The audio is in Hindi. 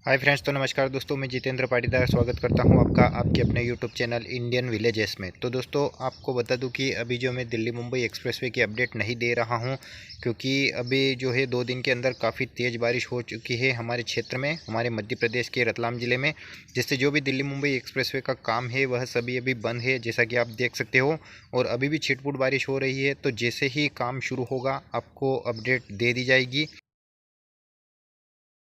हाय फ्रेंड्स, तो नमस्कार दोस्तों। मैं जितेंद्र पाटीदार स्वागत करता हूं आपका आपके अपने यूट्यूब चैनल इंडियन विलेजेस में। तो दोस्तों, आपको बता दूं कि अभी जो मैं दिल्ली मुंबई एक्सप्रेसवे की अपडेट नहीं दे रहा हूं, क्योंकि अभी जो है 2 दिन के अंदर काफ़ी तेज़ बारिश हो चुकी है हमारे क्षेत्र में, हमारे मध्य प्रदेश के रतलाम ज़िले में, जिससे जो भी दिल्ली मुंबई एक्सप्रेसवे का काम है वह सभी अभी बंद है, जैसा कि आप देख सकते हो। और अभी भी छिटपुट बारिश हो रही है, तो जैसे ही काम शुरू होगा आपको अपडेट दे दी जाएगी।